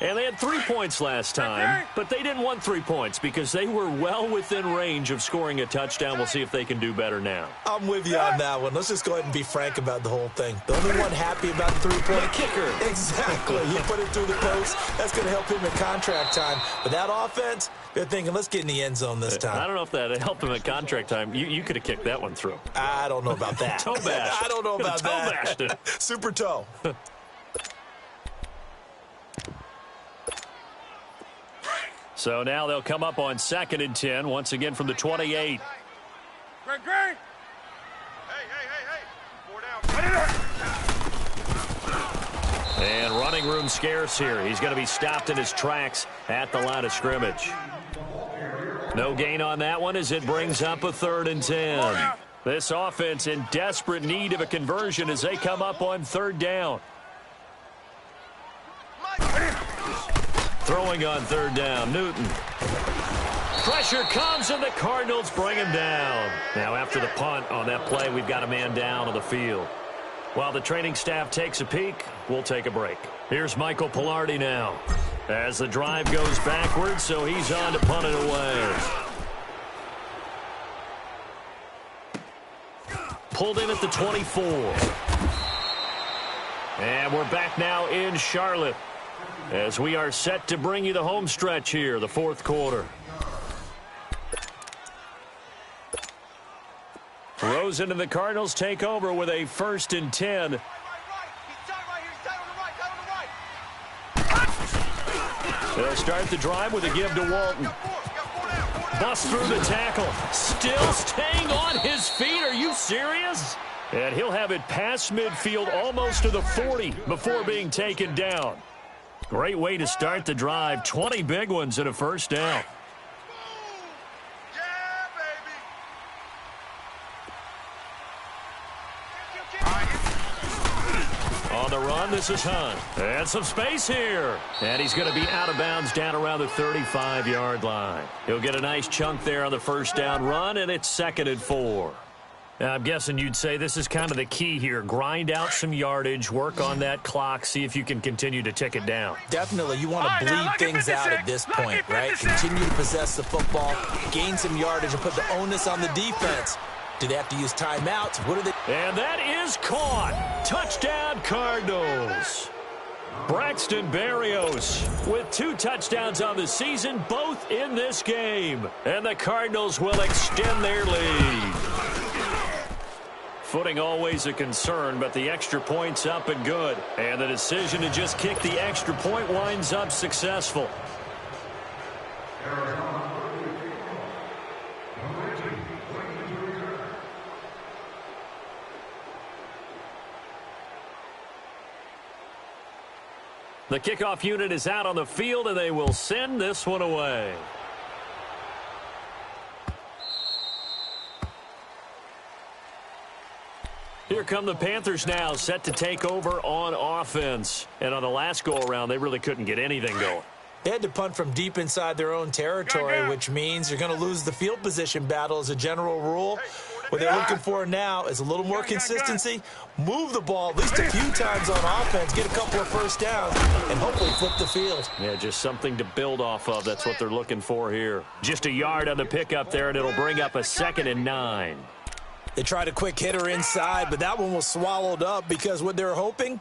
And they had 3 points last time, but they didn't want 3 points because they were well within range of scoring a touchdown. We'll see if they can do better now. I'm with you on that one. Let's just go ahead and be frank about the whole thing. The only one happy about the 3-point kicker. Exactly. You put it through the post. That's going to help him at contract time. But that offense, they're thinking, let's get in the end zone this time. I don't know if that helped him at contract time. You could have kicked that one through. I don't know about that. Toe bash. I don't know about that. Toe bashed it. Super toe. So now they'll come up on 2nd and 10, once again from the 28. Greg! Hey! 4 down. And running room scarce here. He's going to be stopped in his tracks at the line of scrimmage. No gain on that one as it brings up a 3rd and 10. This offense in desperate need of a conversion as they come up on 3rd down. Throwing on 3rd down, Newton. Pressure comes, and the Cardinals bring him down. Now, after the punt on that play, we've got a man down on the field. While the training staff takes a peek, we'll take a break. Here's Michael Pilardi now as the drive goes backwards, so he's on to punt it away. Pulled in at the 24. And we're back now in Charlotte. as we are set to bring you the home stretch here, the fourth quarter. Rosen and the Cardinals take over with a 1st and 10. They'll start the drive with a give to Walton. Busts through the tackle. Still staying on his feet. Are you serious? And he'll have it past midfield almost to the 40 before being taken down. Great way to start the drive. 20 big ones and a first down. On the run, this is Hunt. And some space here. And he's going to be out of bounds down around the 35-yard line. He'll get a nice chunk there on the first down run, and it's 2nd and 4. Now, I'm guessing you'd say this is kind of the key here. Grind out some yardage, work on that clock, see if you can continue to tick it down. Definitely. You want to bleed things out at this point, right? Continue to possess the football, gain some yardage, and put the onus on the defense. Do they have to use timeouts? What are they? And that is caught. Touchdown, Cardinals. Braxton Berrios with 2 touchdowns on the season, both in this game. And the Cardinals will extend their lead. Footing always a concern, but the extra point's up and good. And the decision to just kick the extra point winds up successful. The kickoff unit is out on the field, and they will send this one away. Here come the Panthers now, set to take over on offense. And on the last go-around, they really couldn't get anything going. They had to punt from deep inside their own territory, which means you're going to lose the field position battle as a general rule. What they're looking for now is a little more consistency, move the ball at least a few times on offense, get a couple of first downs, and hopefully flip the field. Yeah, just something to build off of. That's what they're looking for here. Just a yard on the pickup there, and it'll bring up a 2nd and 9. They tried a quick hitter inside, but that one was swallowed up because what they're hoping,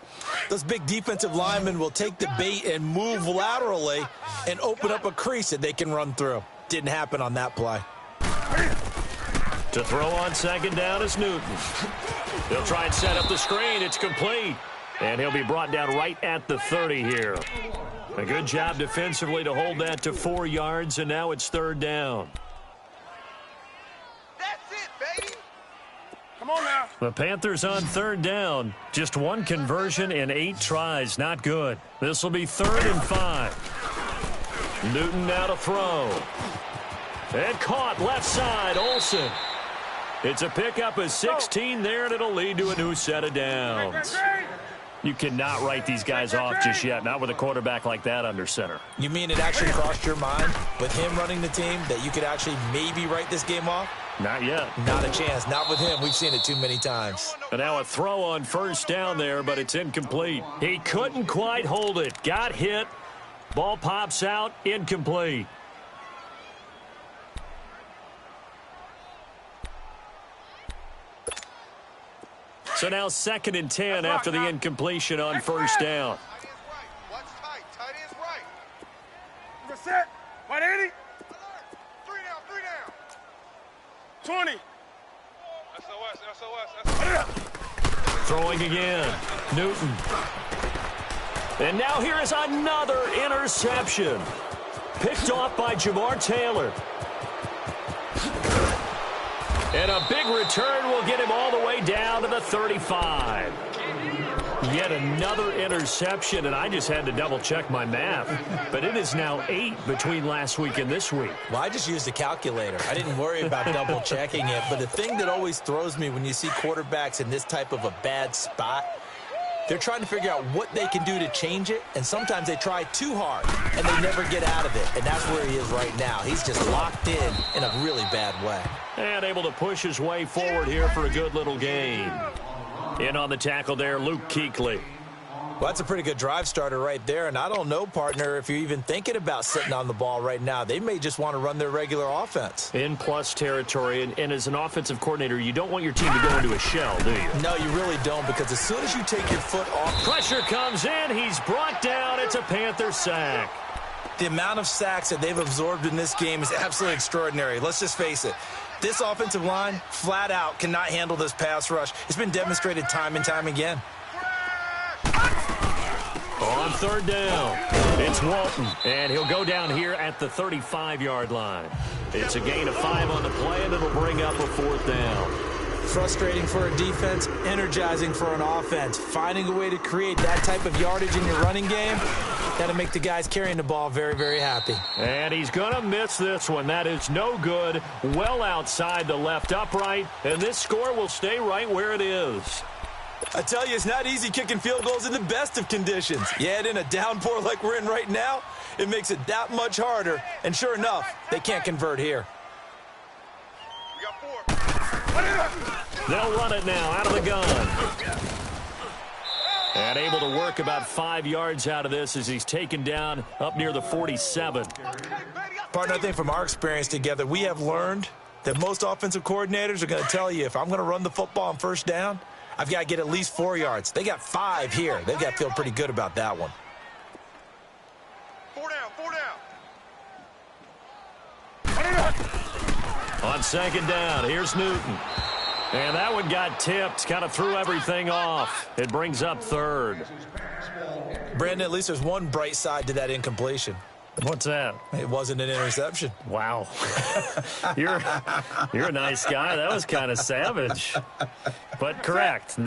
those big defensive linemen will take the bait and move laterally and open up a crease that they can run through. Didn't happen on that play. To throw on 2nd down is Newton. He'll try and set up the screen. It's complete. And he'll be brought down right at the 30 here. A good job defensively to hold that to 4 yards, and now it's 3rd down. That's it, baby. Come on now. The Panthers on 3rd down. Just 1 conversion in 8 tries. Not good. This will be 3rd and 5. Newton now to throw. And caught left side, Olsen. It's a pickup of 16 there, and it'll lead to a new set of downs. You cannot write these guys off just yet, not with a quarterback like that under center. You mean it actually crossed your mind with him running the team that you could actually maybe write this game off? Not yet. Not a chance. Not with him. We've seen it too many times. And now a throw on 1st down there, but it's incomplete. He couldn't quite hold it. Got hit. Ball pops out. Incomplete. So now 2nd and 10 after the incompletion on 1st down. Watch tight. Tight is right. You're set. 180. 3 down. 20. SOS. Throwing again. Newton. And now here is another interception. Picked off by Jamar Taylor. And a big return will get him all the way down to the 35. Yet another interception, and I just had to double-check my math. But it is now 8 between last week and this week. Well, I just used a calculator. I didn't worry about double-checking it. But the thing that always throws me when you see quarterbacks in this type of a bad spot, they're trying to figure out what they can do to change it, and sometimes they try too hard, and they never get out of it. And that's where he is right now. He's just locked in a really bad way. And able to push his way forward here for a good little gain. In on the tackle there, Luke Kuechly. Well, that's a pretty good drive starter right there, and I don't know, partner, if you're even thinking about sitting on the ball right now. They may just want to run their regular offense. In plus territory, and as an offensive coordinator, you don't want your team to go into a shell, do you? No, you really don't, because as soon as you take your foot off... Pressure comes in. He's brought down. It's a Panther sack. The amount of sacks that they've absorbed in this game is absolutely extraordinary. Let's just face it. This offensive line, flat out, cannot handle this pass rush. It's been demonstrated time and time again. On third down, it's Walton, and he'll go down here at the 35-yard line. It's a gain of 5 on the play, and it'll bring up a 4th down. Frustrating for a defense, energizing for an offense. Finding a way to create that type of yardage in your running game, that'll make the guys carrying the ball very, very happy. And he's going to miss this one. That is no good. Well outside the left upright, and this score will stay right where it is. I tell you, it's not easy kicking field goals in the best of conditions. You add in a downpour like we're in right now, it makes it that much harder. And sure enough, they can't convert here. We got 4. They'll run it now out of the gun. And able to work about 5 yards out of this as he's taken down up near the 47. Partner, I think from our experience together, we have learned that most offensive coordinators are going to tell you, if I'm going to run the football on first down, I've got to get at least 4 yards. They got 5 here. They've got to feel pretty good about that one. 4 down, 4 down. On second down, here's Newton. And that one got tipped, kind of threw everything off. It brings up 3rd. Brandon, at least there's one bright side to that incompletion. What's that? It wasn't an interception. Wow. You're a nice guy. That was kind of savage. But correct.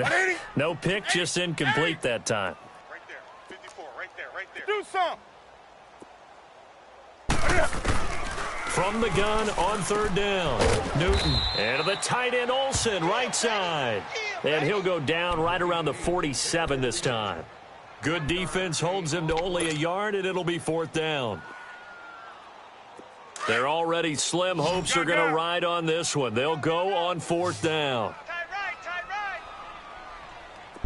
No pick, just incomplete that time. Right there. 54, right there. Do some. From the gun on third down, Newton. And to the tight end, Olsen, right side. And he'll go down right around the 47 this time. Good defense holds him to only a yard, and it'll be 4th down. Their already slim hopes are going to ride on this one. They'll go on 4th down. Tight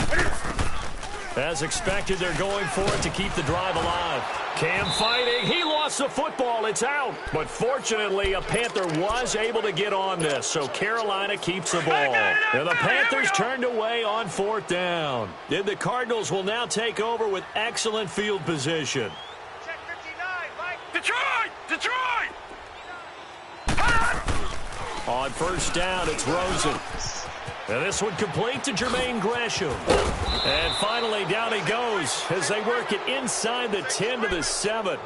right. As expected, they're going for it to keep the drive alive. Cam fighting. He lost the football. It's out. But fortunately, a Panther was able to get on this, so Carolina keeps the ball. And the Panthers turned away on 4th down. And the Cardinals will now take over with excellent field position. Check 59, Mike. Detroit! On first down, it's Rosen. And this one complete to Jermaine Gresham. And finally, down he goes as they work it inside the 10 to the 7.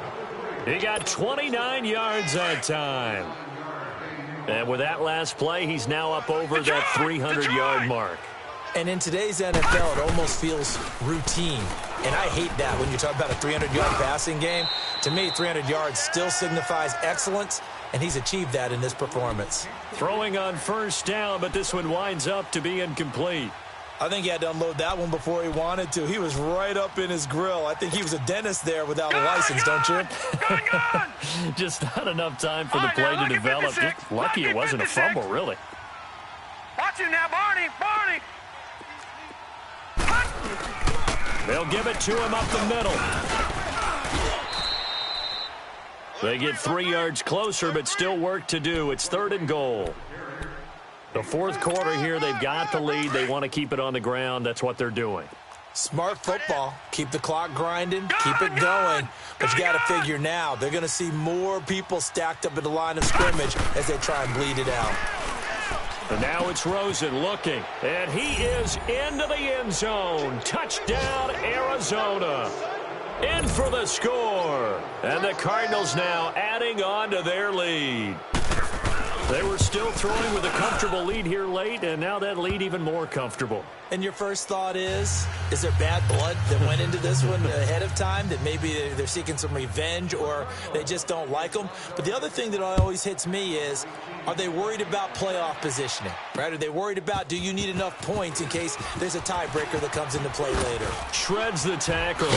He got 29 yards that time. And with that last play, he's now up over that 300-yard mark. And in today's NFL, it almost feels routine. And I hate that when you talk about a 300-yard passing game. To me, 300 yards still signifies excellence, and he's achieved that in this performance. Throwing on first down, but this one winds up to be incomplete. I think he had to unload that one before he wanted to. He was right up in his grill. I think he was a dentist there without a license, don't you? Just not enough time for the play to develop. Just lucky it wasn't a fumble, really. Watch him now, Barney. They'll give it to him up the middle. They get 3 yards closer, but still work to do. It's 3rd and goal. The 4th quarter here, they've got the lead. They want to keep it on the ground. That's what they're doing. Smart football. Keep the clock grinding. Keep it going. But you got to figure now, they're going to see more people stacked up at the line of scrimmage as they try and bleed it out. And now it's Rosen looking, and he is into the end zone. Touchdown, Arizona. In for the score. And the Cardinals now adding on to their lead. They were still throwing with a comfortable lead here late, and now that lead even more comfortable. And your first thought is there bad blood that went into this one ahead of time, that maybe they're seeking some revenge or they just don't like them? But the other thing that always hits me is, are they worried about playoff positioning? Right? Are they worried about, do you need enough points in case there's a tiebreaker that comes into play later? Shreds the tackle.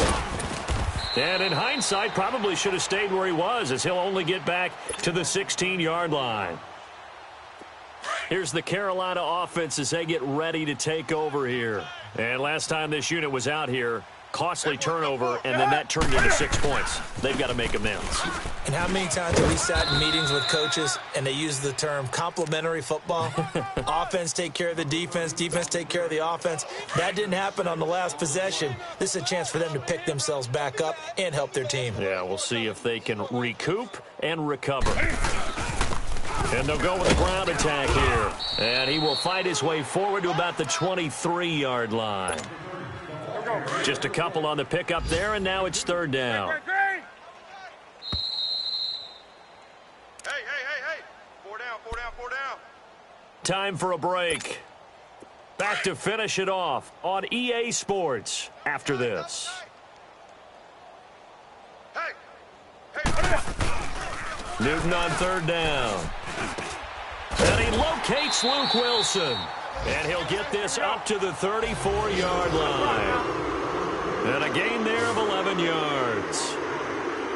And in hindsight, probably should have stayed where he was, as he'll only get back to the 16-yard line. Here's the Carolina offense as they get ready to take over here. And last time this unit was out here, Costly turnover, and then that turned into 6 points. They've got to make amends. And how many times have we sat in meetings with coaches and they use the term complementary football? Offense take care of the defense, defense take care of the offense. That didn't happen on the last possession. This is a chance for them to pick themselves back up and help their team. Yeah, we'll see if they can recoup and recover. And they'll go with a ground attack here. And he will fight his way forward to about the 23-yard line. Just a couple on the pickup there, and now it's third down. Hey, hey, hey, hey. 4 down, 4 down, 4 down. Time for a break. Back to finish it off on EA Sports after this. Hey, hey, Newton on third down. And he locates Luke Wilson. And he'll get this up to the 34-yard line. And a gain there of 11 yards.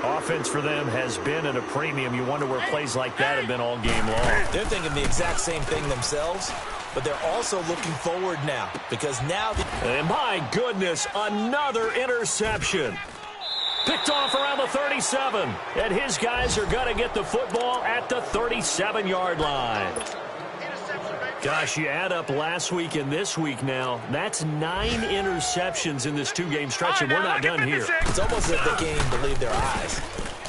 Offense for them has been at a premium. You wonder where plays like that have been all game long. They're thinking the exact same thing themselves, but they're also looking forward now because now... And my goodness, another interception. Picked off around the 37. And his guys are going to get the football at the 37-yard line. Gosh, you add up last week and this week now, that's 9 interceptions in this 2-game stretch, and we're not done here. It's almost as if they can't even believe their eyes.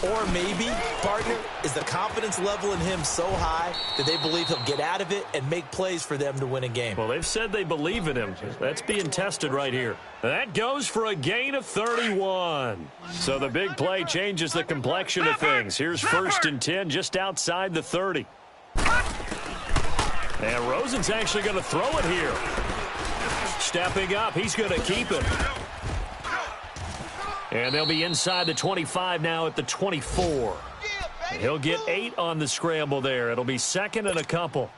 Or maybe, partner, is the confidence level in him so high that they believe he'll get out of it and make plays for them to win a game. Well, they've said they believe in him. That's being tested right here. That goes for a gain of 31. So the big play changes the complexion of things. Here's 1st and 10 just outside the 30. And Rosen's actually going to throw it here. Stepping up, he's going to keep it. And they'll be inside the 25 now at the 24. And he'll get 8 on the scramble there. It'll be 2nd and a couple.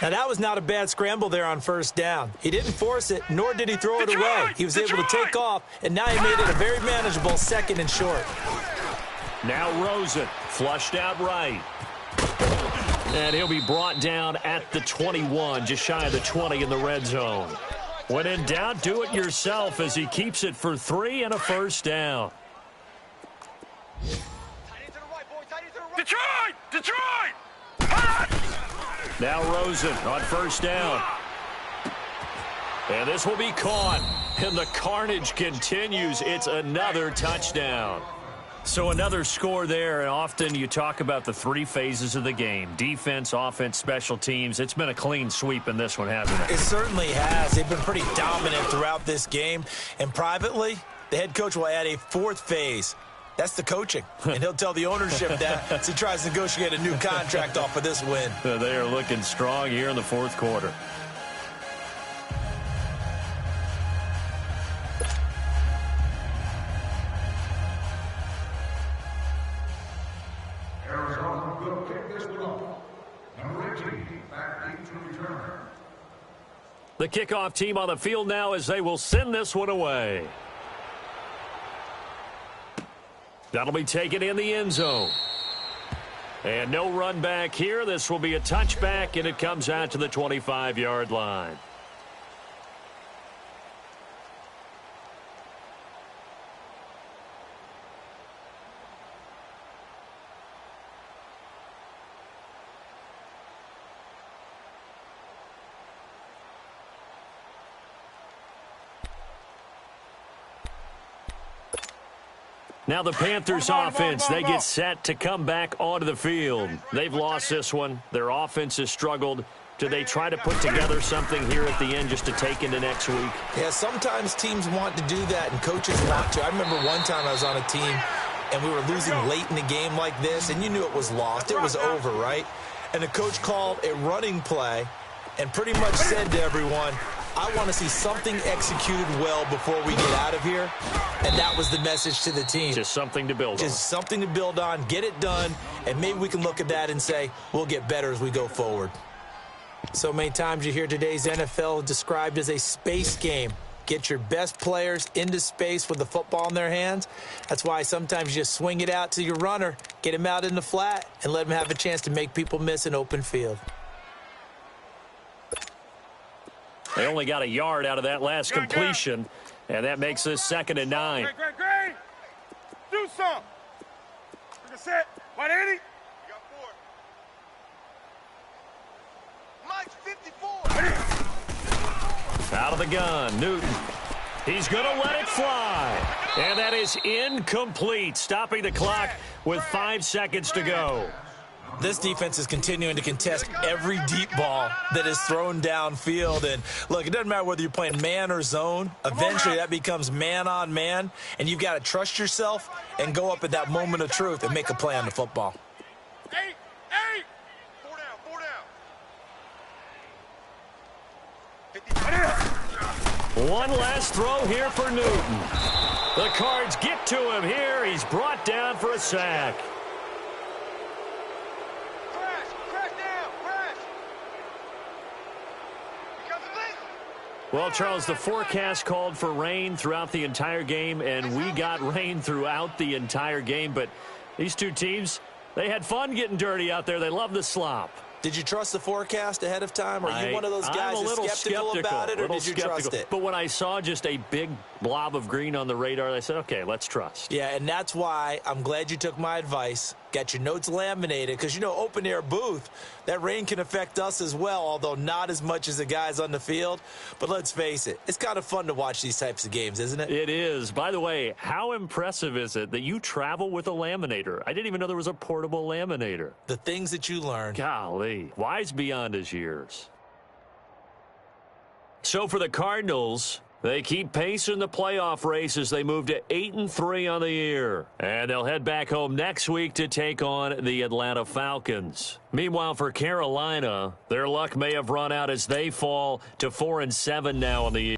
Now, that was not a bad scramble there on 1st down. He didn't force it, nor did he throw it away. He was able to take off, and now he made it a very manageable 2nd and short. Now Rosen, flushed out right. And he'll be brought down at the 21, just shy of the 20 in the red zone. When in doubt, do it yourself as he keeps it for 3 and a 1st down. Detroit! Detroit! Now Rosen on 1st down. And this will be caught. And the carnage continues. It's another touchdown. So another score there, and often you talk about the 3 phases of the game. Defense, offense, special teams. It's been a clean sweep in this one, hasn't it? It certainly has. They've been pretty dominant throughout this game. And privately, the head coach will add a 4th phase. That's the coaching. And he'll tell the ownership that as he tries to negotiate a new contract off of this win. They are looking strong here in the 4th quarter. The kickoff team on the field now as they will send this one away. That'll be taken in the end zone. And no run back here. This will be a touchback, and it comes out to the 25-yard line. Now the Panthers offense, they get set to come back onto the field. They've lost this one. Their offense has struggled. Do they try to put together something here at the end just to take into next week? Yeah, sometimes teams want to do that and coaches want to. I remember one time I was on a team and we were losing late in the game like this, and you knew it was lost. It was over, right? And the coach called a running play and pretty much said to everyone, I want to see something executed well before we get out of here. And that was the message to the team. Just something to build on. Just something to build on, get it done, and maybe we can look at that and say, we'll get better as we go forward. So many times you hear today's NFL described as a space game. Get your best players into space with the football in their hands. That's why sometimes you just swing it out to your runner, get him out in the flat, and let him have a chance to make people miss an open field. They only got a yard out of that last completion, and that makes this 2nd and 9. Great. Do something. Look at set. 180. You got 4. Mike's 54. Out of the gun, Newton. He's going to let it fly. And that is incomplete, stopping the clock with 5 seconds to go. This defense is continuing to contest every deep ball that is thrown downfield. And, look, it doesn't matter whether you're playing man or zone. Eventually, that becomes man-on-man, and you've got to trust yourself and go up at that moment of truth and make a play on the football. 8. 4 down. 50. One last throw here for Newton. The Cards get to him here. He's brought down for a sack. Crash down. Crash. Because of this. Well, Charles, the forecast called for rain throughout the entire game, and we got rain throughout the entire game. But these two teams, they had fun getting dirty out there. They love the slop. Did you trust the forecast ahead of time? Are you one of those guys that's skeptical about it, or did you trust it? But when I saw just a big blob of green on the radar, I said, okay, let's trust. Yeah, and that's why I'm glad you took my advice. Got your notes laminated, because, you know, open-air booth, that rain can affect us as well, although not as much as the guys on the field. But let's face it, it's kind of fun to watch these types of games, isn't it? It is. By the way, how impressive is it that you travel with a laminator? I didn't even know there was a portable laminator. The things that you learn. Golly, wise beyond his years. So for the Cardinals, they keep pace in the playoff race as they move to 8-3 on the year. And they'll head back home next week to take on the Atlanta Falcons. Meanwhile, for Carolina, their luck may have run out as they fall to 4-7 now on the year.